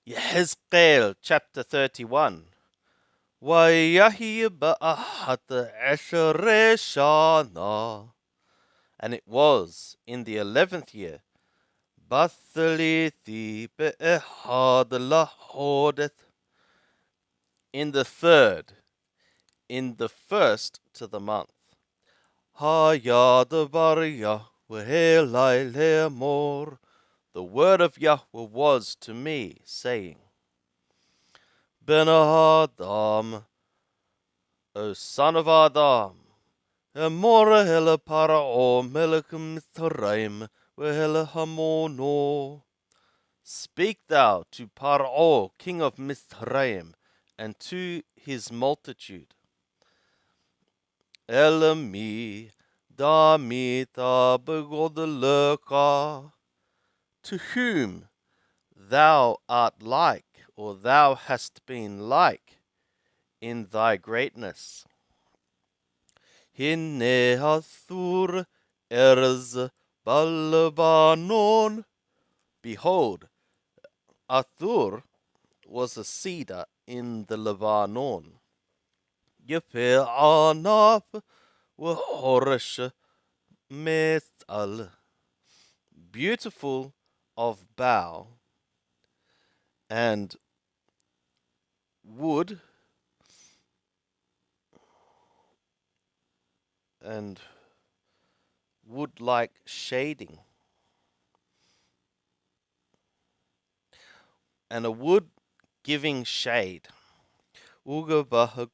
Ezekiel chapter 31. Wayahi ba'ahat Ashereshana. And it was in the 11th year, Bathalithi be'ehad lahodeth, in the third, in the first to the month. Hayad bariyah wehelai le'amor. The word of Yahweh was to me, saying, Ben Adam, O son of Adam, Emora hela parao melekum Mithraim wehela hamono. Speak thou to Parao, king of Mithraim, and to his multitude. Elami damita begodleka, to whom thou art like, or thou hast been like, in thy greatness. Hinne hathur erz balbanon. Behold, Athur was a cedar in the Lebanon. Yefe anaf wehorish metal. Beautiful of bough and wood and wood-like shading, and a wood giving shade. Ugabah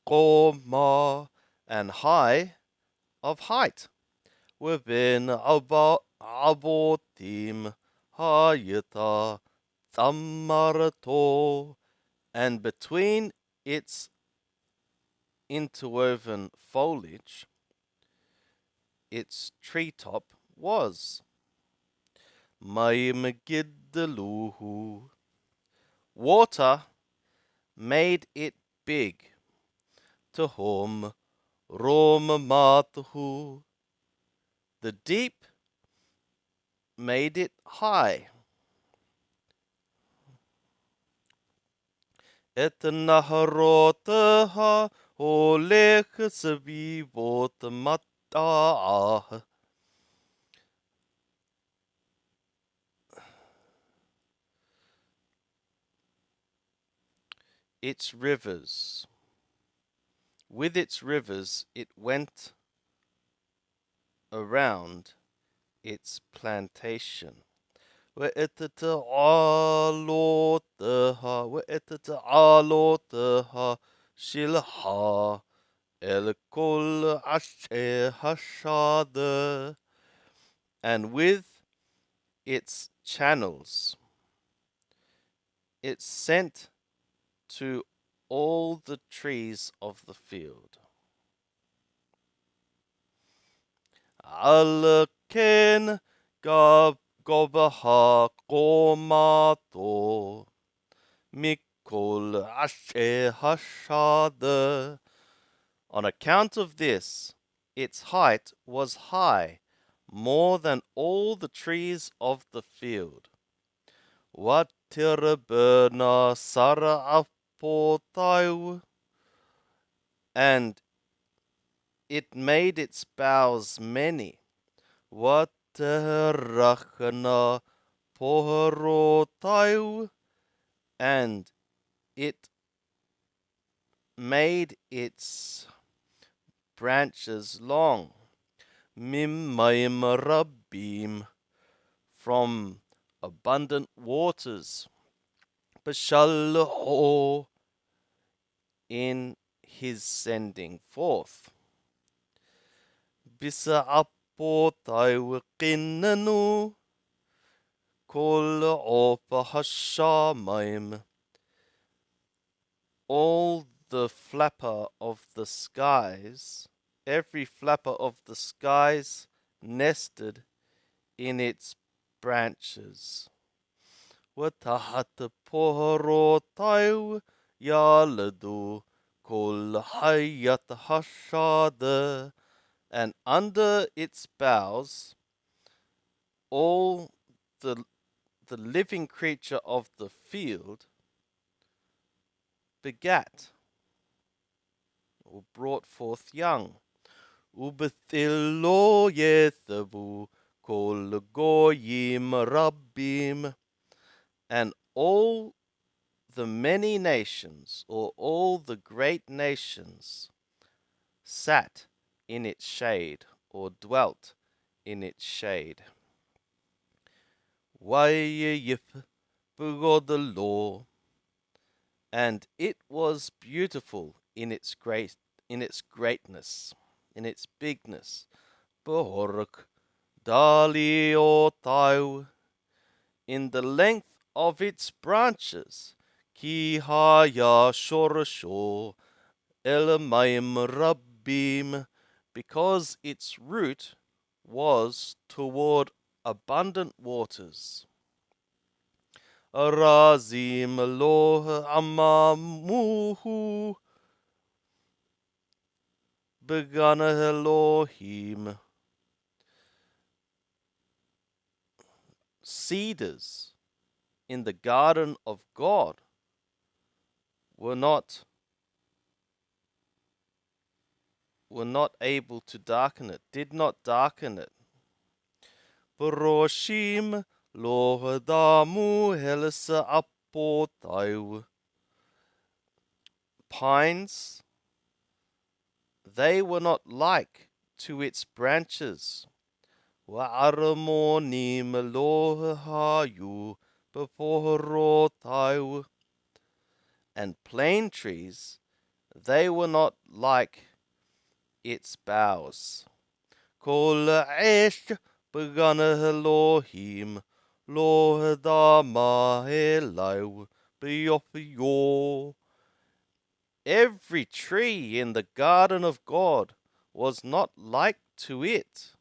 Goma, and high of height. Within abotim hayata tamarato, and between its interwoven foliage, its treetop was. Maimgiddeluhu, water made it big. Tehom romamatuhu, the deep made it high. Et naharotaha holech sabivot mata'ah. Its rivers. With its rivers it went around its plantation. وَإِتَتَعَالُوتَهَا شِلْهَا الْكُلْ عَشْيَ هَشَادَ, and with its channels it sent to all the trees of the field. Al-ken gobaha qomato mikol ashe hashada. On account of this, its height was high, more than all the trees of the field. Watirberna sara apotayu, and it made its boughs many. Waterachna pohorotayu, and it made its branches long. Mimmaim rabbim, from abundant waters. Bashalho, in his sending forth. Bisa apotai wiqinnanu, kol opa hashamayim. All the flapper of the skies, every flapper of the skies nested in its branches. Watahat pohorotayu yaladu kol hayat hashada, and under its boughs all the the living creature of the field, begat, or brought forth young. Ubethilo yethavu kol goyim rabbim, and all the many nations, or all the great nations, sat in its shade, or dwelt in its shade. Wayif begod the law, and it was beautiful in its greatness, in its bigness. Behork daliotai, in the length of its branches. Ki haya shorasho elamayim rabbim, because its root was toward abundant waters. Arazim lo amamuhu begana Elohim. Cedars in the garden of God were not able to darken it, did not darken it. Baroshim lo hadamu helisa apotai. Pines, they were not like to its branches. Wa'aramonim lo hayu beforotai. And plane trees, they were not like its boughs. Kol esh begana Elohim lo hadama elau biyopio. Every tree in the garden of God was not like to it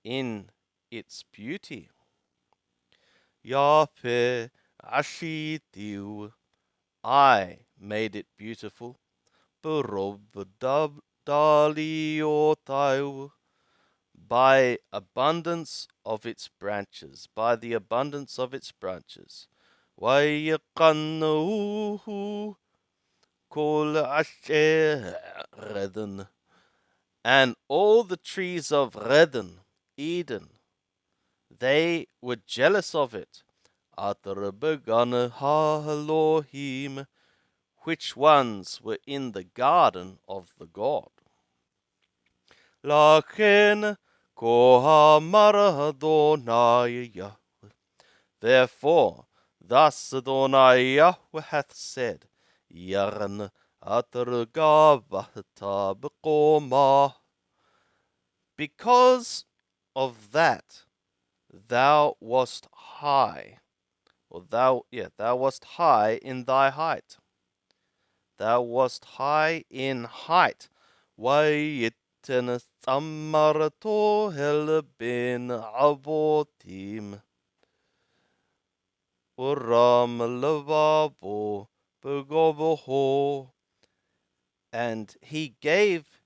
in its beauty. Yahweh ashitiu, I made it beautiful. Berov daliotai, by abundance of its branches, by the abundance of its branches. Wayaqannuhu kol asher Reden, and all the trees of Reden, Eden, they were jealous of it. Atar began ha Elohim, which ones were in the garden of the God. Lachen kohamar Adonai Yahweh. Therefore, thus Adonai Yahweh hath said, Yarn atar gavata b'koma. Because of that, thou wast high, or thou wast high in thy height. Thou wast high in height. Wayiten thamarato helbin avotim. Uram levavo begoboho. And he gave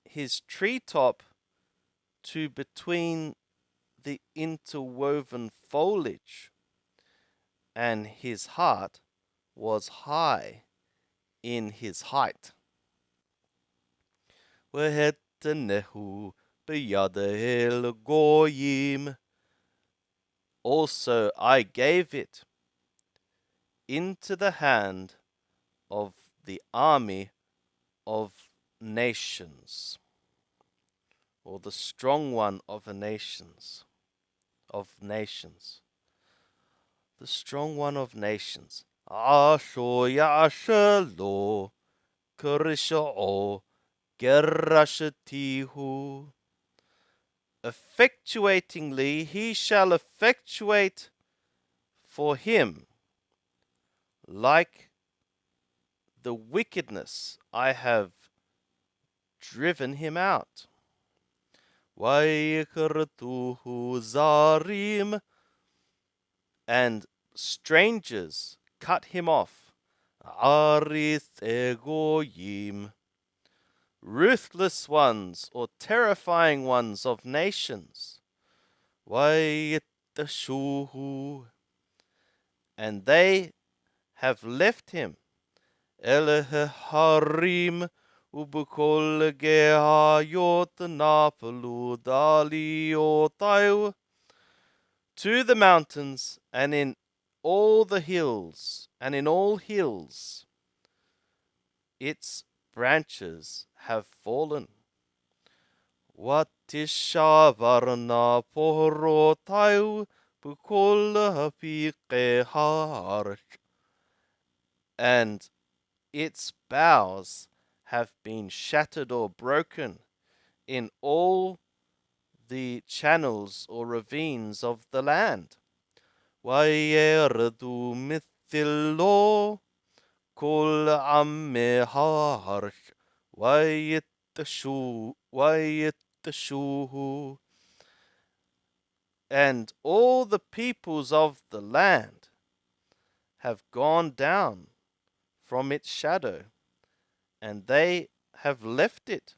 his treetop to between the interwoven foliage, and his heart was high in his height. Vehetenehu biyadehel goyim. Also I gave it into the hand of the army of nations, or the strong one of the nations. The strong one of nations. Asho yashalo karisha'o gerashatihu. Effectuatingly he shall effectuate for him like the wickedness I have driven him out. Waikaratuhu zarim, and strangers cut him off. Arith egoyim, ruthless ones or terrifying ones of nations. Wayitanu Wayittashuhu, and they have left him. Harim ubukol gehayot napalu daliotayu, to the mountains and in all the hills, and in all hills its branches have fallen. Watishavarna porotayu bukol hapiqehar, and its boughs have been shattered or broken in all the channels or ravines of the land. Wayerdu mithilo kol amehar wayittashuhu, and all the peoples of the land have gone down from its shadow, and they have left it.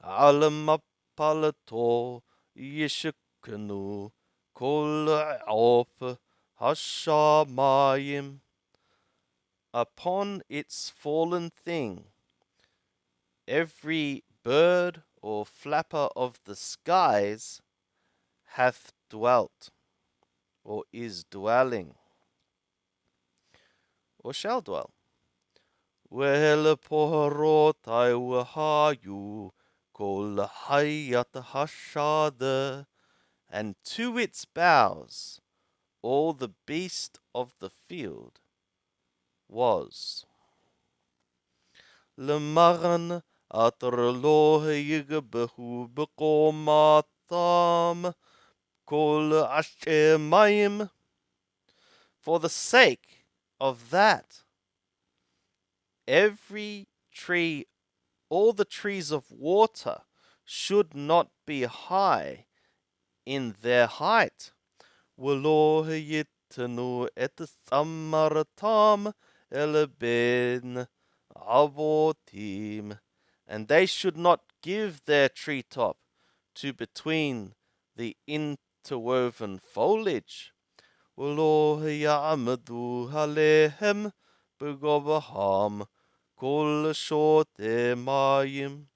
Alamapalato yishukanu kol auf hashamayim, upon its fallen thing every bird or flapper of the skies hath dwelt, or is dwelling, or shall dwell. Weleporotai wahayu kol hayat hashada, and to its boughs all the beast of the field was. Lemaran atarlo yigbehu bekomatam kol ashemayim, for the sake of that every tree, all the trees of water, should not be high in their height. Welo yitanu et samaratam eleben avotim, and they should not give their treetop to between the interwoven foliage. Welo ya'amadu halehem begobaham kol shote mayim,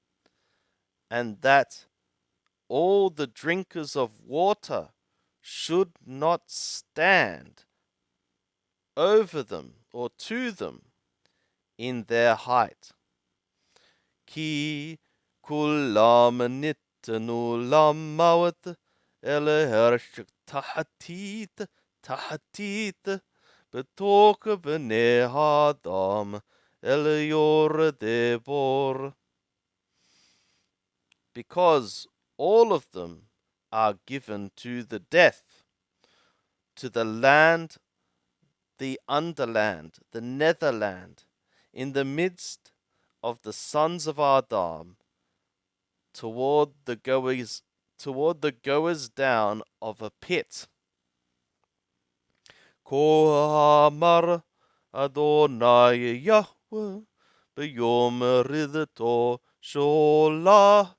and that all the drinkers of water should not stand over them or to them in their height. Ki kulam nitanu lamawat elehershik tahatit betok b'nei hadam elior debor, because all of them are given to the death, to the land, the underland, the netherland, in the midst of the sons of Adam, toward the goers down of a pit. Kohamar Adonai Yahweh b'yom ridto shola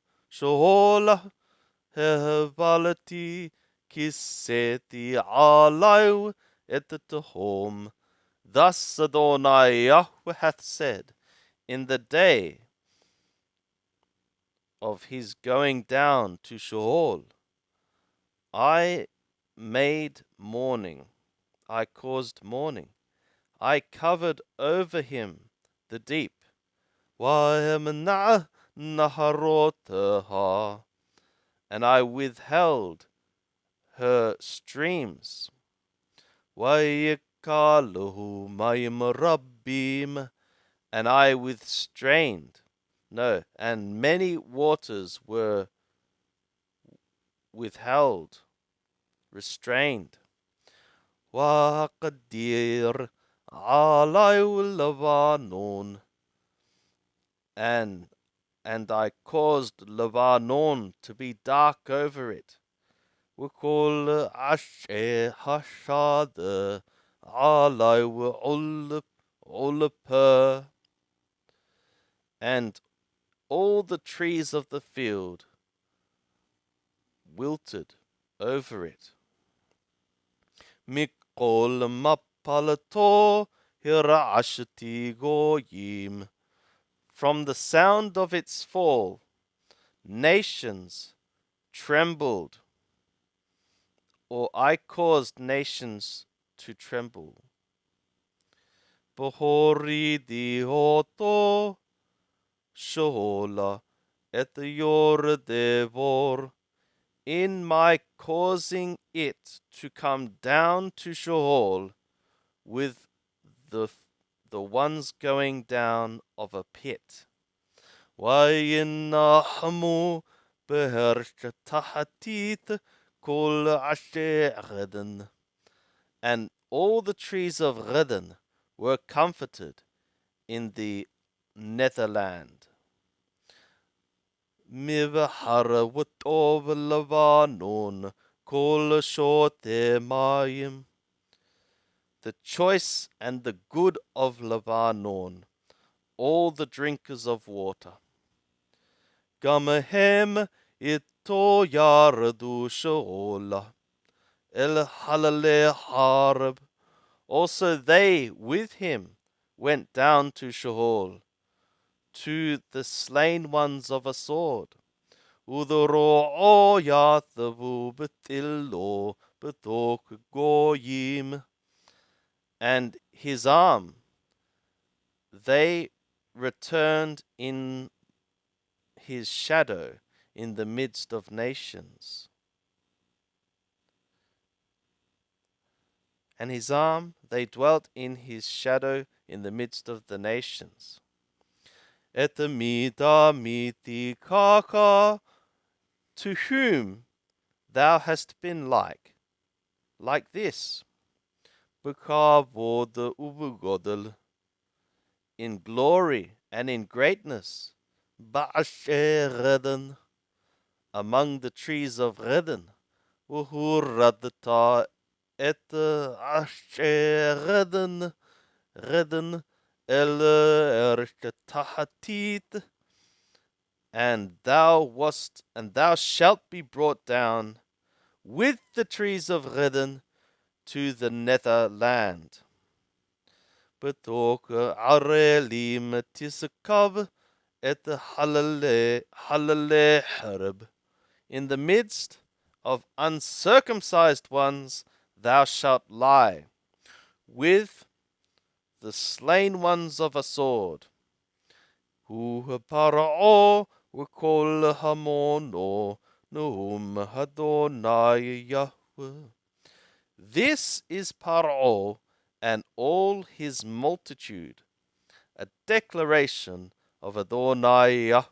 hevalati kiseti alai et tehom. Thus Adonai Yahweh hath said, in the day of his going down to Sheol, I made mourning, I caused mourning, I covered over him the deep. Wa'emna naharoteha, and I withheld her streams. Wa'yikaluhu mayim rabbim, and I and many waters were withheld, restrained. Wa'aqadir alayu Lebanon, and I caused Lebanon to be dark over it. W'kol ashe hashad alayu olper, and all the trees of the field wilted over it. Mikol mapalato hirashti goyim. From the sound of its fall, nations trembled, or I caused nations to tremble. Bohori dioto shola et yor devor. In my causing it to come down to Sheol with the ones going down of a pit. وَيَنَّحَمُ بِهَرْشَ تَحَتِيث كُلْ عَشْيَ غَدًا. And all the trees of Ghadan were comforted in the Netherland. Mibhara Watov Lavanon Kol Shote Mayim. The choice and the good of Lebanon, all the drinkers of water. Gamahem ito yaradu shola el halale harab. Also they with him went down to Sheol, to the slain ones of a sword. Udoro yathavu betillo betok goyim. And his arm, they returned in his shadow in the midst of nations. And his arm, they dwelt in his shadow in the midst of the nations. Et mida miti kaka, to whom thou hast been like this. Bekavod uvugodel, in glory and in greatness. Ba'asher Reden, among the trees of Reden. Uhuradta et asher Reden, Reden el ershtahatit. And thou shalt be brought down with the trees of Reden to the Netherland. Betok arelim tisakav et halale harab. In the midst of uncircumcised ones thou shalt lie, with the slain ones of a sword. Hu para'o v'kol hamono nuhum Adonai Yahweh. This is Paro and all his multitude, a declaration of Adonai Yahweh.